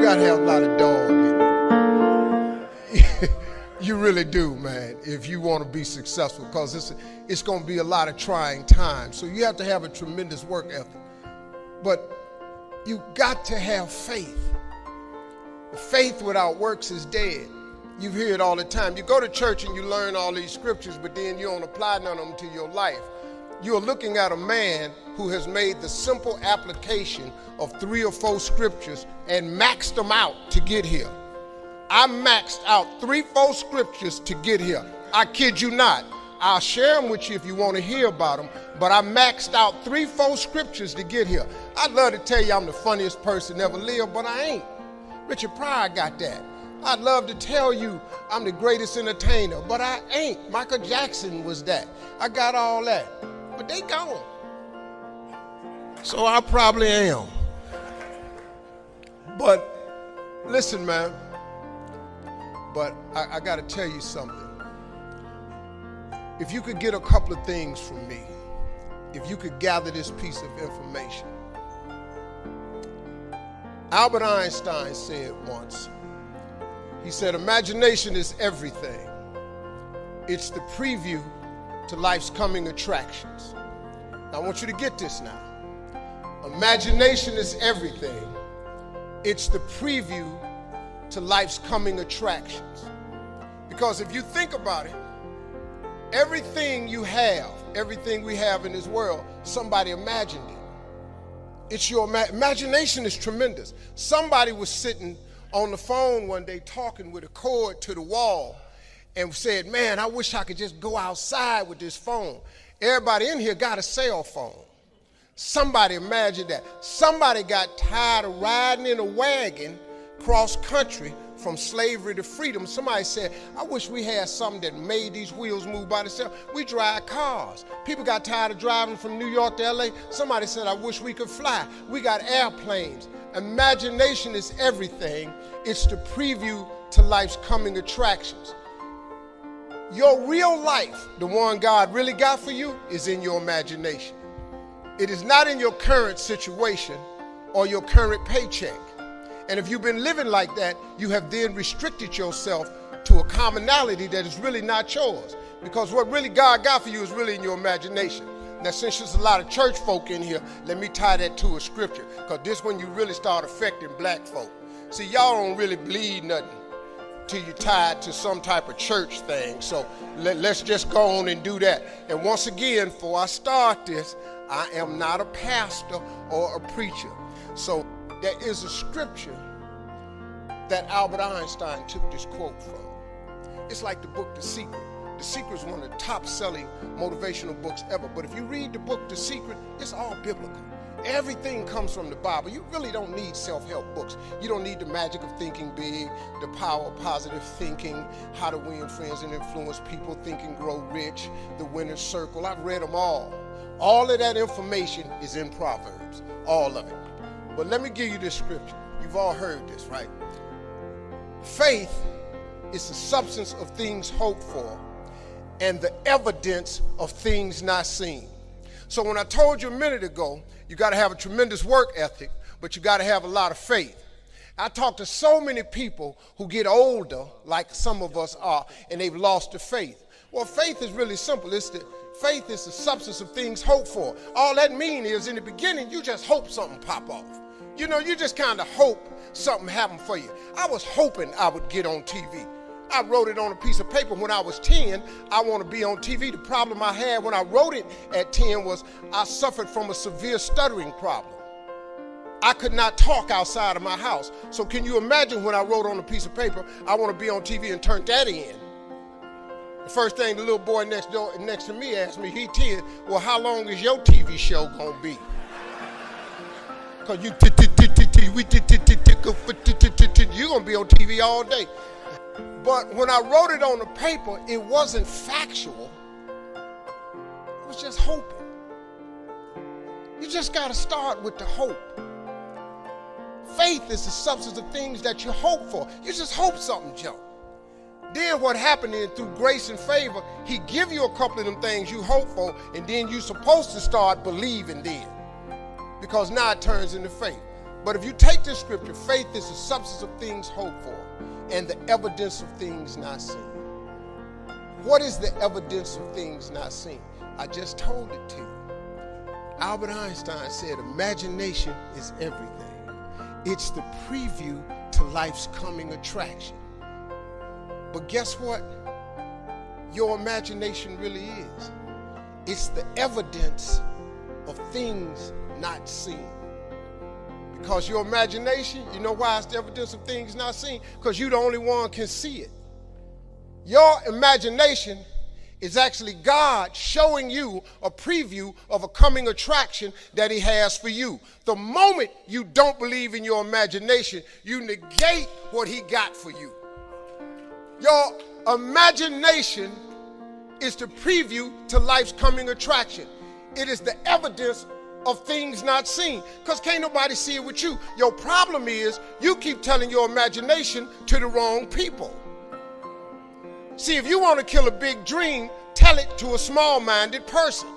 gotta have a lot of dog in it. You really do, man, if you want to be successful, because it's going to be a lot of trying times. So you have to have a tremendous work ethic. But you got to have faith. Faith without works is dead. You hear it all the time. You go to church and you learn all these scriptures, but then you don't apply none of them to your life. You're looking at a man who has made the simple application of 3 or 4 scriptures and maxed them out to get here. I maxed out 3, 4 scriptures to get here. I kid you not. I'll share them with you if you want to hear about them, but I maxed out 3, 4 scriptures to get here. I'd love to tell you I'm the funniest person ever lived, but I ain't. Richard Pryor got that. I'd love to tell you I'm the greatest entertainer, but I ain't. Michael Jackson was that. I got all that, but they gone. So I probably am. But listen, man, but I got to tell you something. If you could get a couple of things from me, if you could gather this piece of information. Albert Einstein said once, he said, imagination is everything. It's the preview to life's coming attractions. Now, I want you to get this now. Imagination is everything. It's the preview to life's coming attractions. Because if you think about it, everything you have, everything we have in this world, somebody imagined it. It's your imagination is tremendous. Somebody was sitting on the phone one day talking with a cord to the wall and said, man, I wish I could just go outside with this phone. Everybody in here got a cell phone. Somebody imagined that. Somebody got tired of riding in a wagon cross country from slavery to freedom. Somebody said, I wish we had something that made these wheels move by themselves. We drive cars. People got tired of driving from New York to LA. Somebody said, I wish we could fly. We got airplanes. Imagination is everything. It's the preview to life's coming attractions. Your real life, the one God really got for you, is in your imagination. It is not in your current situation or your current paycheck. And if you've been living like that, you have then restricted yourself to a commonality that is really not yours. Because what really God got for you is really in your imagination. Now, since there's a lot of church folk in here, let me tie that to a scripture, because this is when you really start affecting black folk. See, y'all don't really believe nothing till you tie it to some type of church thing. So let's just go on and do that. And once again, before I start this, I am not a pastor or a preacher. So there is a scripture that Albert Einstein took this quote from. It's like the book The Secret. The Secret is one of the top-selling motivational books ever. But if you read the book The Secret, it's all biblical. Everything comes from the Bible. You really don't need self-help books. You don't need the magic of thinking big, the power of positive thinking, how to win friends and influence people, Think and Grow Rich, the Winner's Circle. I've read them all. All of that information is in Proverbs, all of it. But let me give you this scripture. You've all heard this, right? Faith is the substance of things hoped for and the evidence of things not seen. So when I told you a minute ago, you got to have a tremendous work ethic, but you got to have a lot of faith. I talk to so many people who get older, like some of us are, and they've lost the faith. Well, faith is really simple. Faith is the substance of things hoped for. All that means is in the beginning, you just hope something pop off. You know, you just kind of hope something happened for you. I was hoping I would get on TV. I wrote it on a piece of paper when I was 10. I want to be on TV. The problem I had when I wrote it at 10 was I suffered from a severe stuttering problem. I could not talk outside of my house. So can you imagine when I wrote on a piece of paper, I want to be on TV, and turned that in? The first thing the little boy next to me asked me, he 10, well, how long is your TV show going to be? Because you're going to be on TV all day. But when I wrote it on the paper, it wasn't factual. It was just hoping. You just got to start with the hope. Faith is the substance of things that you hope for. You just hope something jump. Then what happened is, through grace and favor, he give you a couple of them things you hope for, and then you're supposed to start believing then. Because now it turns into faith. But if you take this scripture, faith is the substance of things hoped for and the evidence of things not seen. What is the evidence of things not seen? I just told it to you. Albert Einstein said, imagination is everything. It's the preview to life's coming attraction. But guess what? Your imagination really is. It's the evidence of things not seen. Because your imagination, you know why it's the evidence of things not seen? Because you're the only one can see it. Your imagination is actually God showing you a preview of a coming attraction that he has for you. The moment you don't believe in your imagination, you negate what he got for you. Your imagination is the preview to life's coming attraction. It is the evidence of things not seen, because can't nobody see it with you. Your problem is you keep telling your imagination to the wrong people. See, if you want to kill a big dream, tell it to a small-minded person.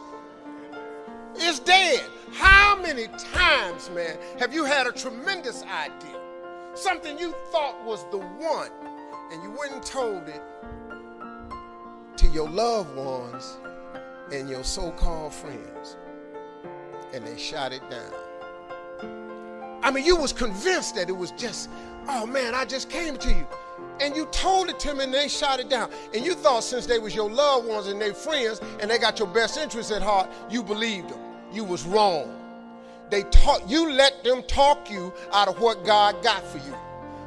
It's dead. How many times, man, have you had a tremendous idea, something you thought was the one, and you went and told it to your loved ones and your so-called friends, and they shot it down? I mean, you was convinced that it was just, oh man, I just came to you. And you told it to them and they shot it down. And you thought since they was your loved ones and their friends and they got your best interests at heart, you believed them. You was wrong. You let them talk you out of what God got for you.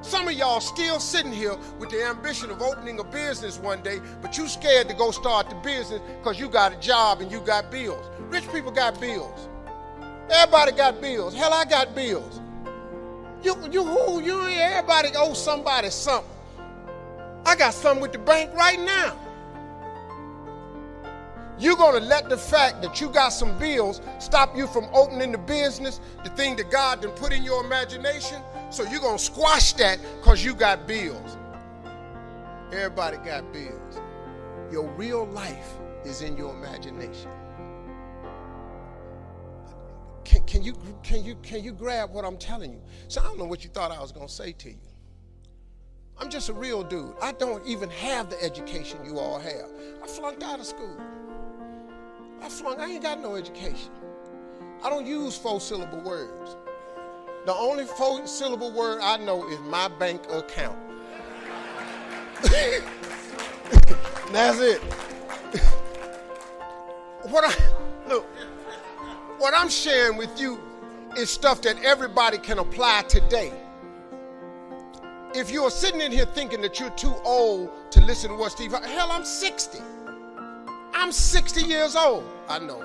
Some of y'all still sitting here with the ambition of opening a business one day, but you scared to go start the business because you got a job and you got bills. Rich people got bills. Everybody got bills. Hell, I got bills. Everybody owes somebody something. I got something with the bank right now. You're going to let the fact that you got some bills stop you from opening the business, the thing that God done put in your imagination? So you're going to squash that because you got bills. Everybody got bills. Your real life is in your imagination. Can you grab what I'm telling you? So I don't know what you thought I was going to say to you. I'm just a real dude. I don't even have the education you all have. I flunked out of school. I ain't got no education. I don't use 4-syllable words. The only 4-syllable word I know is my bank account. That's it. What I'm sharing with you is stuff that everybody can apply today. If you're sitting in here thinking that you're too old to listen to what Steve, hell, I'm 60. I'm 60 years old. I know.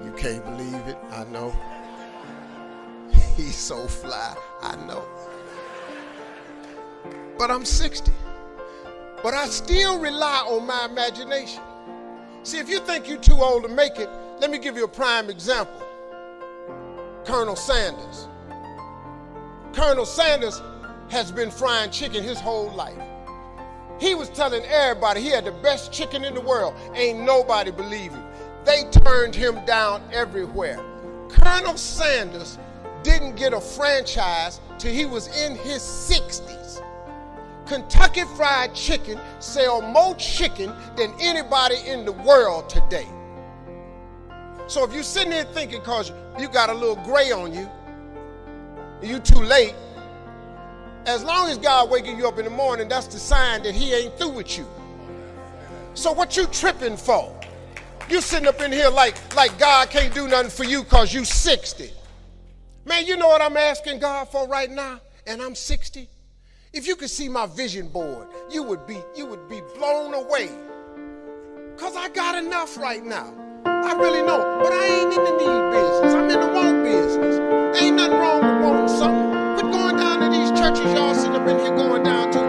You can't believe it. I know. He's so fly. I know. But I'm 60. But I still rely on my imagination. See, if you think you're too old to make it, let me give you a prime example. Colonel Sanders. Colonel Sanders has been frying chicken his whole life. He was telling everybody he had the best chicken in the world. Ain't nobody believe him. They turned him down everywhere. Colonel Sanders didn't get a franchise till he was in his 60s. Kentucky Fried Chicken sell more chicken than anybody in the world today. So if you're sitting there thinking because you got a little gray on you, you too late, as long as God waking you up in the morning, that's the sign that he ain't through with you. So what you tripping for? You sitting up in here like God can't do nothing for you because you 60. Man, you know what I'm asking God for right now? And I'm 60. If you could see my vision board, you would be blown away. Because I got enough right now. I really know. But I ain't in the need business. I'm in the want business. Ain't nothing wrong with wanting something. Quit going down to these churches y'all sitting up in here going down to